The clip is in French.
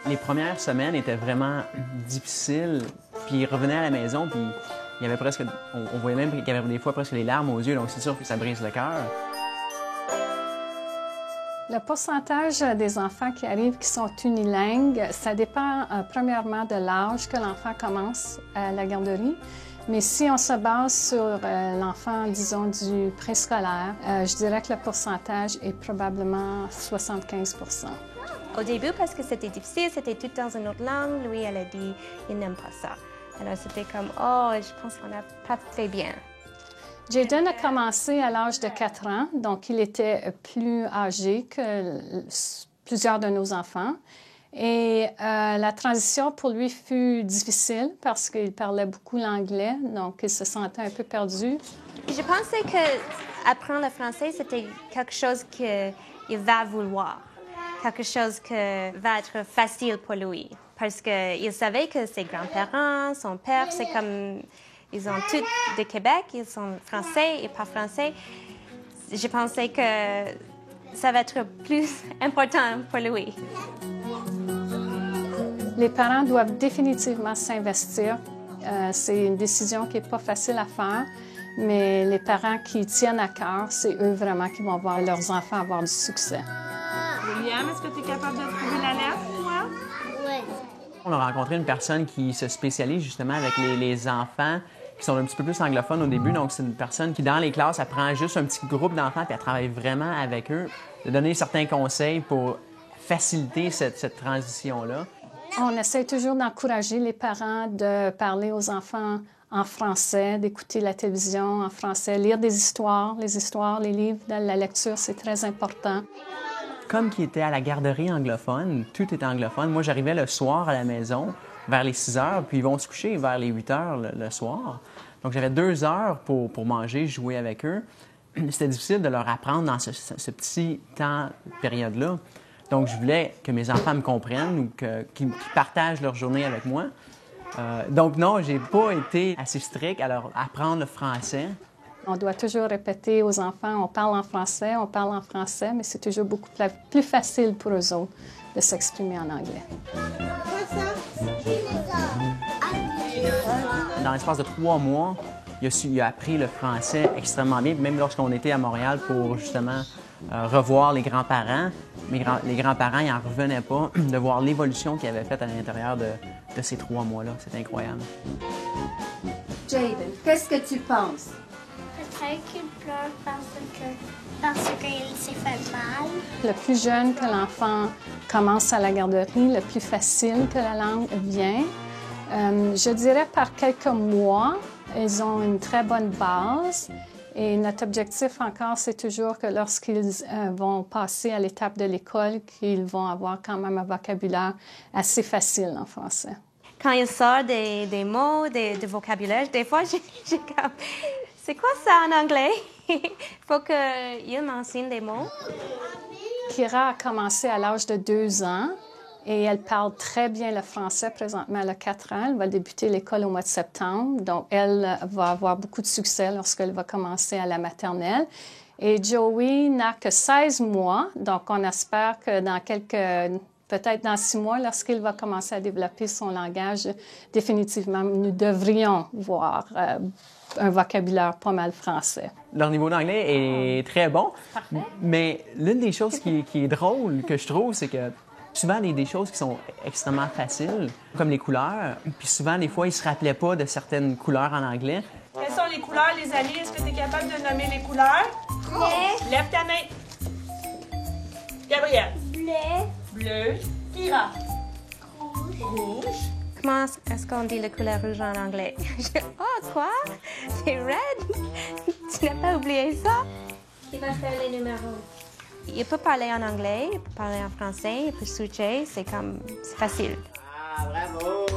Les premières semaines étaient vraiment difficiles, puis il revenait à la maison, puis il y avait presque, on voyait même qu'il y avait des fois presque les larmes aux yeux, donc c'est sûr que ça brise le cœur. Le pourcentage des enfants qui arrivent qui sont unilingues, ça dépend premièrement de l'âge que l'enfant commence à la garderie. Mais si on se base sur l'enfant, disons, du préscolaire, je dirais que le pourcentage est probablement 75%. Au début, parce que c'était difficile, c'était tout dans une autre langue, lui, elle a dit il n'aime pas ça. Alors c'était comme, oh, je pense qu'on n'a pas fait bien. Jayden a commencé à l'âge de 4 ans, donc il était plus âgé que plusieurs de nos enfants. Et la transition pour lui fut difficile parce qu'il parlait beaucoup l'anglais, donc il se sentait un peu perdu. Je pensais que apprendre le français, c'était quelque chose qu'il va vouloir, quelque chose qui va être facile pour lui. Parce qu'il savait que ses grands-parents, son père, c'est comme... Ils ont tous de Québec, ils sont français et pas français. Je pensais que ça va être plus important pour lui. Les parents doivent définitivement s'investir. C'est une décision qui n'est pas facile à faire, mais les parents qui tiennent à cœur, c'est eux vraiment qui vont voir leurs enfants avoir du succès. William, est-ce que tu es capable de trouver la lettre, toi? Oui. On a rencontré une personne qui se spécialise justement avec les enfants qui sont un petit peu plus anglophones au début. Donc, c'est une personne qui, dans les classes, elle prend juste un petit groupe d'enfants puis elle travaille vraiment avec eux, de donner certains conseils pour faciliter cette transition-là. On essaie toujours d'encourager les parents de parler aux enfants en français, d'écouter la télévision en français, lire des histoires, les livres, la lecture, c'est très important. Comme qui était à la garderie anglophone, tout était anglophone. Moi, j'arrivais le soir à la maison, vers les 6 heures, puis ils vont se coucher vers les 8 heures le soir. Donc, j'avais 2 heures pour manger, jouer avec eux. C'était difficile de leur apprendre dans ce petit temps, période-là. Donc, je voulais que mes enfants me comprennent ou qu'ils partagent leur journée avec moi. Donc, non, j'ai pas été assez strict à leur apprendre le français. On doit toujours répéter aux enfants, on parle en français, mais c'est toujours beaucoup plus facile pour eux autres de s'exprimer en anglais. Dans l'espace de 3 mois, il a appris le français extrêmement bien. Même lorsqu'on était à Montréal pour justement revoir les grands-parents, les grands-parents, ils n'en revenaient pas de voir l'évolution qu'il avait faite à l'intérieur de ces 3 mois-là. C'est incroyable. Jayden, qu'est-ce que tu penses? Peut-être qu'il pleure parce qu'il s'est fait mal. Le plus jeune que l'enfant commence à la garderie, le plus facile que la langue vient. Je dirais par quelques mois, ils ont une très bonne base. Et notre objectif encore, c'est toujours que lorsqu'ils vont passer à l'étape de l'école, qu'ils vont avoir quand même un vocabulaire assez facile en français. Quand il sort des mots, des vocabulaire, des fois, j'ai comme... C'est quoi ça en anglais? Il faut qu'il m'enseigne des mots. Kira a commencé à l'âge de 2 ans et elle parle très bien le français. Présentement, elle a 4 ans. Elle va débuter l'école au mois de septembre. Donc, elle va avoir beaucoup de succès lorsqu'elle va commencer à la maternelle. Et Joey n'a que 16 mois. Donc, on espère que dans peut-être dans 6 mois, lorsqu'il va commencer à développer son langage, définitivement, nous devrions voir un vocabulaire pas mal français. Leur niveau d'anglais est très bon. Parfait. Mais l'une des choses qui est drôle, que je trouve, c'est que souvent, il y a des choses qui sont extrêmement faciles, comme les couleurs. Puis souvent, des fois, ils ne se rappelaient pas de certaines couleurs en anglais. Quelles sont les couleurs, les amis? Est-ce que tu es capable de nommer les couleurs? Bleu, Lève ta main. Gabriel. Bleu. Kira. Rouge. Comment est-ce qu'on dit la couleur rouge en anglais? Oh, quoi? C'est red? Tu n'as pas oublié ça? Qui va faire les numéros? Il peut parler en anglais, il peut parler en français, il peut switcher, c'est facile. Ah, bravo!